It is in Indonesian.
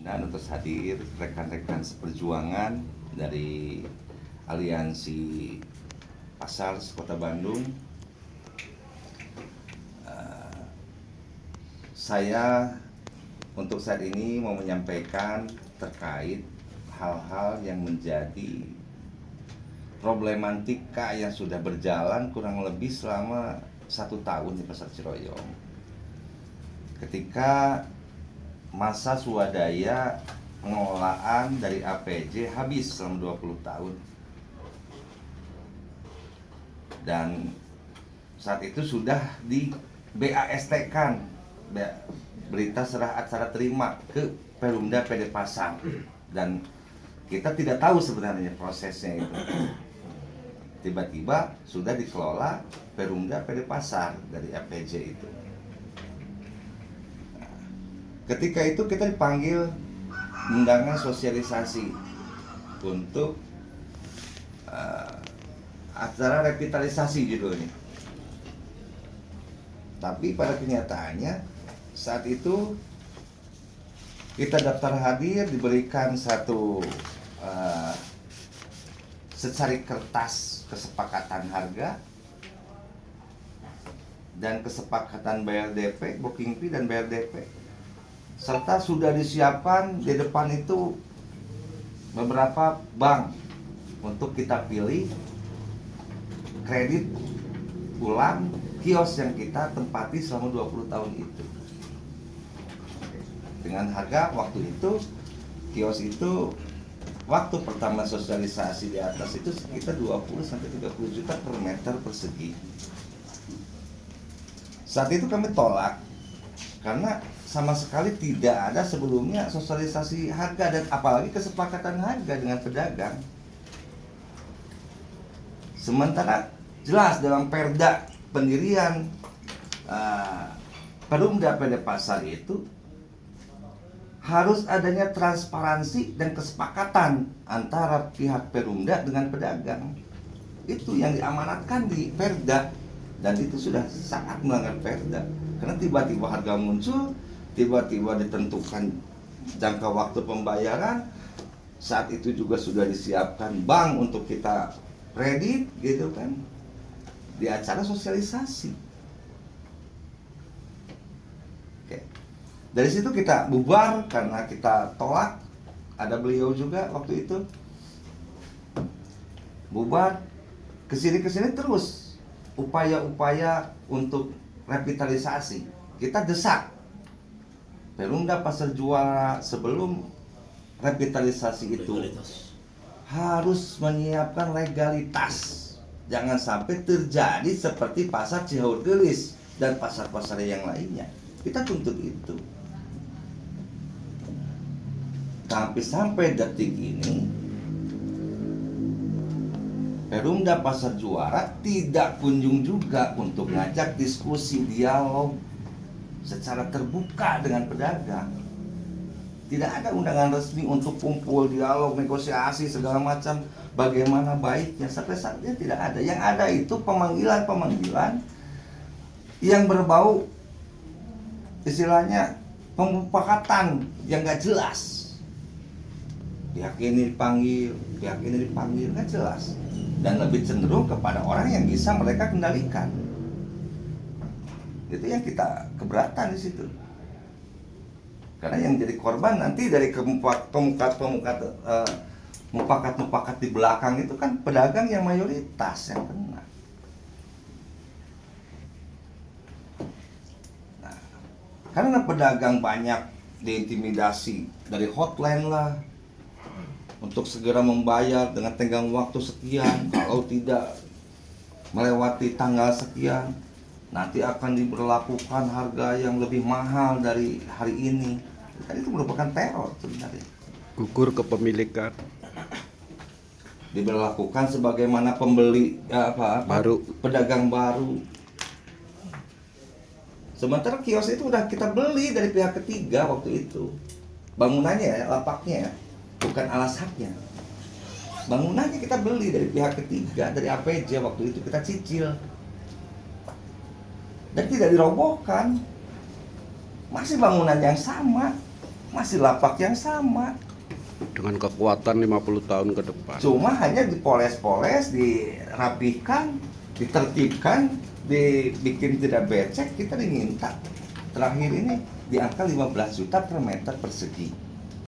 dan untuk hadir rekan-rekan seperjuangan dari Aliansi Pasar Kota Bandung. Saya untuk saat ini mau menyampaikan terkait hal-hal yang menjadi problematika yang sudah berjalan kurang lebih selama 1 tahun di Pasar Ciroyong. Ketika masa swadaya pengelolaan dari APJ habis selama 20 tahun. Dan saat itu sudah di BAST-kan, berita serah acara terima ke Perumda PD Pasar, dan kita tidak tahu sebenarnya prosesnya itu. Tiba-tiba sudah dikelola Perumda PD Pasar dari APJ itu. Ketika itu kita dipanggil undangan sosialisasi untuk acara revitalisasi judulnya. Tapi pada kenyataannya saat itu kita daftar hadir, diberikan satu secari kertas kesepakatan harga dan kesepakatan bayar DP, booking fee dan bayar DP. Serta sudah disiapkan di depan itu beberapa bank untuk kita pilih kredit ulang kios yang kita tempati selama 20 tahun itu. Dengan harga waktu itu, kios itu waktu pertama sosialisasi di atas itu sekitar 20-30 juta per meter persegi. Saat itu kami tolak karena sama sekali tidak ada sebelumnya sosialisasi harga dan apalagi kesepakatan harga dengan pedagang. Sementara jelas dalam perda pendirian Perumda PD Pasar itu harus adanya transparansi dan kesepakatan antara pihak Perumda dengan pedagang. Itu yang diamanatkan di perda, dan itu sudah sangat melanggar perda. Karena tiba-tiba harga muncul, tiba-tiba ditentukan jangka waktu pembayaran. Saat itu juga sudah disiapkan bank untuk kita kredit, gitu kan, di acara sosialisasi. Oke. Dari situ kita bubar karena kita tolak. Ada beliau juga waktu itu. Bubar. Kesini terus upaya-upaya untuk revitalisasi. Kita desak Perumda Pasar Juara sebelum revitalisasi itu harus menyiapkan legalitas. Jangan sampai terjadi seperti Pasar Cihaur Gelis dan pasar-pasar yang lainnya. Kita tuntut itu. Tapi sampai detik ini Perumda Pasar Juara tidak kunjung juga untuk ngajak diskusi, dialog secara terbuka dengan pedagang. Tidak ada undangan resmi untuk kumpul, dialog, negosiasi segala macam bagaimana baiknya. Sampai saat ini tidak ada. Yang ada itu pemanggilan yang berbau istilahnya pemufakatan yang gak jelas. Pihak ini dipanggil, pihak ini dipanggil, gak jelas. Dan lebih cenderung kepada orang yang bisa mereka kendalikan. Itu yang kita keberatan di situ. Karena yang jadi korban nanti dari mufakat di belakang itu kan pedagang yang mayoritas yang kena. Nah, karena pedagang banyak diintimidasi dari hotline lah untuk segera membayar dengan tenggang waktu sekian. Kalau tidak melewati tanggal sekian, nanti akan diberlakukan harga yang lebih mahal dari hari ini. Kan itu merupakan teror sebenarnya. Gugur kepemilikan. Diberlakukan sebagaimana pembeli baru, pedagang baru. Sementara kios itu udah kita beli dari pihak ketiga waktu itu. Bangunannya, lapaknya, bukan alas haknya. Bangunannya kita beli dari pihak ketiga, dari APJ waktu itu kita cicil. Dan tidak dirobohkan. Masih bangunan yang sama. masih lapak yang sama. dengan kekuatan 50 tahun ke depan. Cuma hanya dipoles-poles, dirapihkan, ditertibkan, dibikin tidak becek, kita diminta. Terakhir ini di angka 15 juta per meter persegi.